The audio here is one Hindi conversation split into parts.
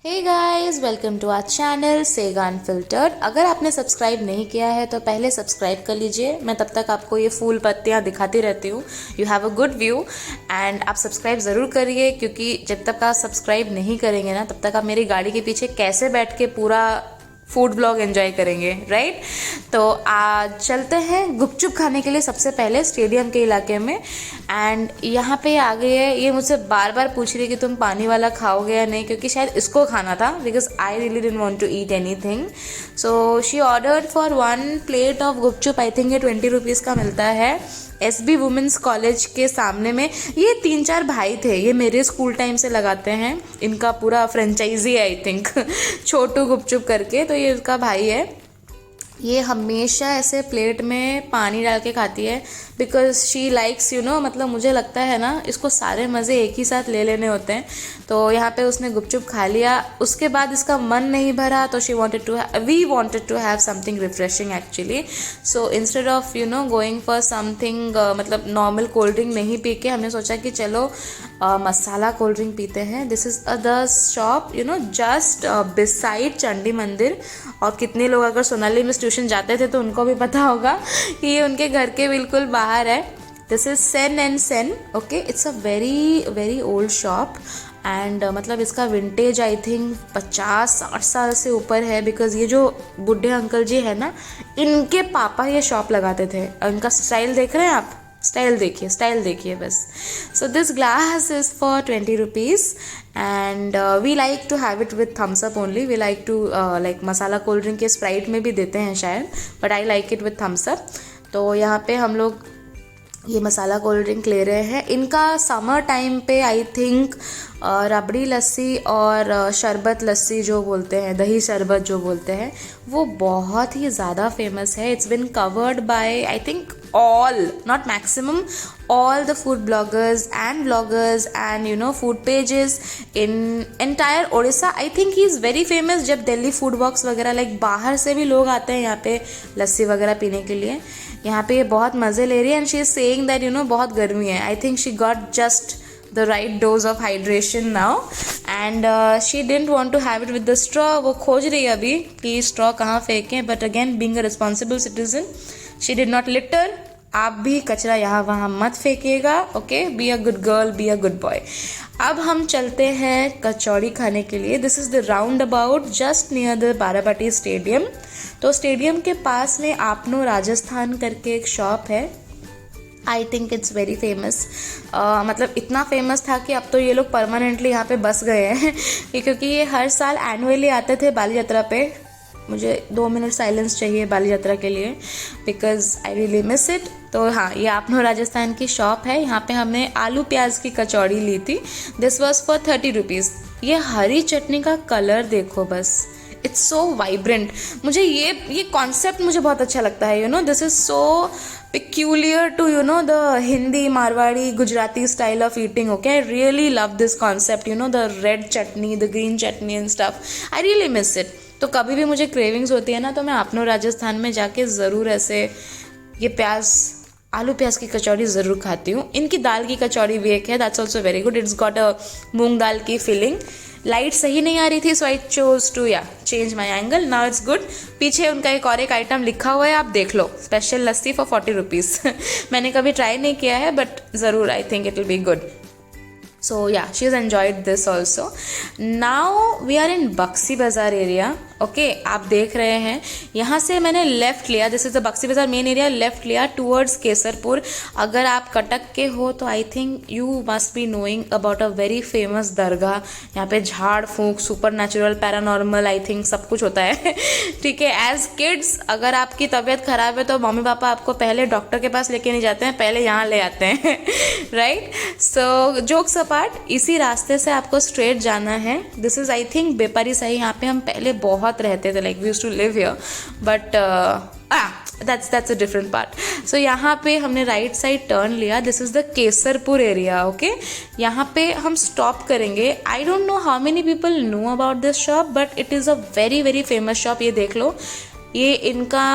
Hey guys, welcome to our channel Sega unfiltered. अगर आपने सब्सक्राइब नहीं किया है तो पहले सब्सक्राइब कर लीजिए। मैं तब तक आपको ये फूल पत्तियाँ दिखाती रहती हूँ। You have a good view and आप सब्सक्राइब ज़रूर करिए, क्योंकि जब तक आप सब्सक्राइब नहीं करेंगे ना तब तक आप मेरी गाड़ी के पीछे कैसे बैठ के पूरा फूड ब्लॉग एंजॉय करेंगे, राइट। तो आज चलते हैं गुपचुप खाने के लिए सबसे पहले स्टेडियम के इलाके में। एंड यहाँ पे आ गई है, ये मुझसे बार बार पूछ रही है कि तुम पानी वाला खाओगे या नहीं, क्योंकि शायद इसको खाना था, because I really didn't want to eat anything. So she ordered for 1 plate of gupchup. I think ये 20 रुपीज़ का मिलता है SB वुमेंस कॉलेज के सामने में। ये 3-4 भाई थे, ये मेरे स्कूल टाइम से लगाते हैं, इनका पूरा फ्रेंचाइजी है आई थिंक छोटू गुपचुप करके। तो ये उसका भाई है, ये हमेशा ऐसे प्लेट में पानी डाल के खाती है, बिकॉज शी लाइक्स मतलब मुझे लगता है ना इसको सारे मज़े एक ही साथ ले लेने होते हैं। तो यहाँ पे उसने गुपचुप खा लिया, उसके बाद इसका मन नहीं भरा, तो we wanted to have something refreshing actually. So instead of going for something मतलब नॉर्मल कोल्ड ड्रिंक नहीं पी के, हमने सोचा कि चलो मसाला कोल्ड ड्रिंक पीते हैं। This is the shop just beside Chandi मंदिर। और कितने लोग अगर सोनाली मिस ट्यूशन जाते थे तो उनको भी पता होगा कि ये उनके घर के बिल्कुल बाहर है। This is Sen and Sen, okay. It's a very very old shop and मतलब इसका विंटेज आई थिंक 50-60 साल से ऊपर है, बिकॉज ये जो बूढ़े अंकल जी है ना, इनके पापा ये शॉप लगाते थे। इनका स्टाइल देख रहे हैं आप, स्टाइल देखिए बस। So this glass is for 20 rupees and we like to have it with Thums Up only. We like to like masala cold drink के स्प्राइट में भी देते हैं शायद, but I like it with Thums Up. तो यहाँ पे हम लोग ये मसाला कोल्ड ड्रिंक ले रहे हैं। इनका समर टाइम पे आई थिंक रबड़ी लस्सी और शरबत लस्सी जो बोलते हैं, दही शरबत जो बोलते हैं, वो बहुत ही ज़्यादा फेमस है। It's been covered by I think all, not maximum, all the food bloggers and food pages in entire Odisha. I think he is very famous। जब दिल्ली फूड बॉक्स वगैरह लाइक बाहर से भी लोग आते हैं यहाँ पे लस्सी वगैरह पीने के लिए, यहाँ पे ये बहुत मज़े ले रही है। And she is saying that बहुत गर्मी है। I think she got just the right dose of hydration now and she didn't want to have it with the straw। वो खोज रही है अभी कि straw कहाँ फेंकें, but again being a responsible citizen she did not litter। आप भी कचरा यहाँ वहाँ मत फेंकिएगा, okay. Be a good girl, be a good boy. अब हम चलते हैं कचौड़ी खाने के लिए। This is the roundabout just near the Barabati stadium. तो स्टेडियम के पास में आपनो राजस्थान करके एक शॉप है। I think it's very famous. मतलब इतना फेमस था कि अब तो ये लोग परमानेंटली यहाँ पे बस गए हैं क्योंकि ये हर साल एनुअली आते थे बाली यात्रा पे। मुझे 2 मिनट साइलेंस चाहिए बाली यात्रा के लिए, because I really miss it. तो हाँ, ये आपनो राजस्थान की शॉप है। यहाँ पे हमने आलू प्याज की कचौड़ी ली थी। This was for 30 rupees. ये हरी चटनी का कलर देखो बस, इट्स सो वाइब्रेंट। मुझे ये कॉन्सेप्ट मुझे बहुत अच्छा लगता है। This is so peculiar to the Hindi, Marwadi, Gujarati style of eating, okay? I really love this concept, the red chutney, the green chutney and stuff. I really miss it। तो कभी भी मुझे क्रेविंग्स होती है ना, तो मैं आपनो राजस्थान में जाके ज़रूर ऐसे ये आलू प्याज की कचौड़ी ज़रूर खाती हूँ। इनकी दाल की कचौड़ी भी एक है, that's also very good. It's got a moong dal की फिलिंग। लाइट सही नहीं आ रही थी, so I chose to change my angle. Now it's good. पीछे उनका एक और एक आइटम लिखा हुआ है, आप देख लो, स्पेशल लस्सी फॉर 40 रुपीज़ मैंने कभी ट्राई नहीं किया है, बट ज़रूर I think it will be good. So yeah, she has enjoyed this also। Now we are in Bakshi Bazar area, okay. आप देख रहे हैं यहाँ से मैंने लेफ़्ट लिया, this is the Buxi Bazaar main area. Left लिया टूवर्ड्स केसरपुर। अगर आप कटक के हो तो I think you must be knowing about a very famous dargah. यहाँ पे झाड़ फूंक, supernatural, paranormal, I think सब कुछ होता है ठीक है। एज किड्स अगर आपकी तबीयत ख़राब है तो मम्मी पापा आपको पहले डॉक्टर के पास लेके नहीं जाते हैं, पहले यहाँ ले आते हैं राइट। सो जोक्स अपार्ट, इसी रास्ते से आपको स्ट्रेट जाना है। दिस इज़ आई थिंक बेपारी सही। यहाँ पे हम पहले बहुत रहते थे, like we used to live here, but that's a different part. So यहाँ पे हमने राइट साइड टर्न लिया। This is the Kesarpur area, okay. यहाँ पे हम स्टॉप करेंगे। I don't know how many people know about this shop, but it is a very very famous shop. ये देख लो, ये इनका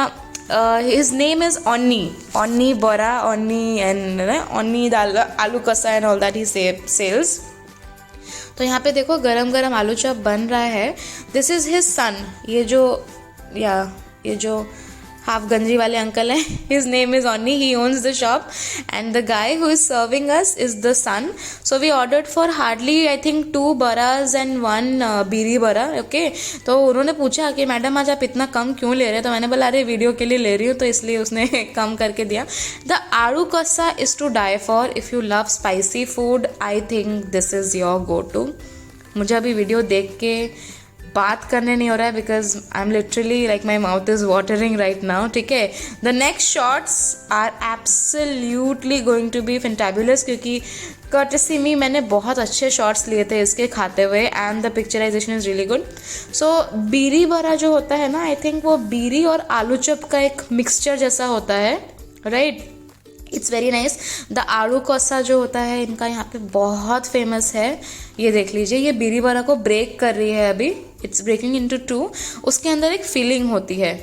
his name is Onni Bora, Onni and Onni dal aloo kasa and all that he sells। तो यहाँ पे देखो गरम गरम आलू चॉप बन रहा है. This is his son. ये जो हाफ गंजी वाले अंकल हैं, his name is Onni, he owns the shop, and the guy who is serving us is the son. So we ordered for hardly I think 2 baras and 1 बीरी बरा. ओके, तो उन्होंने पूछा कि मैडम आज आप इतना कम क्यों ले रहे हैं, तो मैंने बोला अरे वीडियो के लिए ले रही हूँ, तो इसलिए उसने कम करके दिया. The aloo kasa is to die for. If you love spicy food I think this is your go to. मुझे अभी वीडियो देख के बात करने नहीं हो रहा है because I am literally like my mouth is watering right now. ठीक है, the next shots are absolutely going to be fantabulous, क्योंकि कर्टेसी मी मैंने बहुत अच्छे शॉट्स लिए थे इसके खाते हुए and the picturization is really good. So biri bara जो होता है ना, आई थिंक वो बीरी और आलू चप का एक मिक्सचर जैसा होता है, right. It's very nice. The आलू कोसा जो होता है इनका यहाँ पे बहुत फेमस है. ये देख लीजिए, ये बीरी बरा को ब्रेक कर रही है अभी. It's breaking into 2. उसके अंदर एक फीलिंग होती है.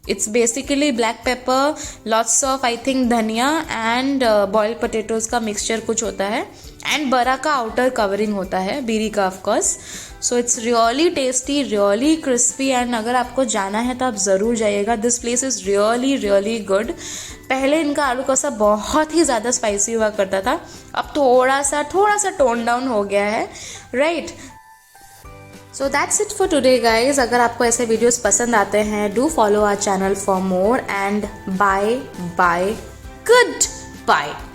It's basically black pepper, lots of I think dhania and boiled potatoes का मिक्सचर कुछ होता है एंड बरा का आउटर कवरिंग होता है, बीरी का of course. So it's really tasty, really crispy and अगर आपको जाना है तो आप ज़रूर जाइएगा. This place is really really good. पहले इनका आलू कोसा बहुत ही ज़्यादा स्पाइसी हुआ करता था, अब थोड़ा सा टोन डाउन हो गया है, right. So that's it for today guys. अगर आपको ऐसे वीडियोस पसंद आते हैं, do follow our channel for more and bye good bye.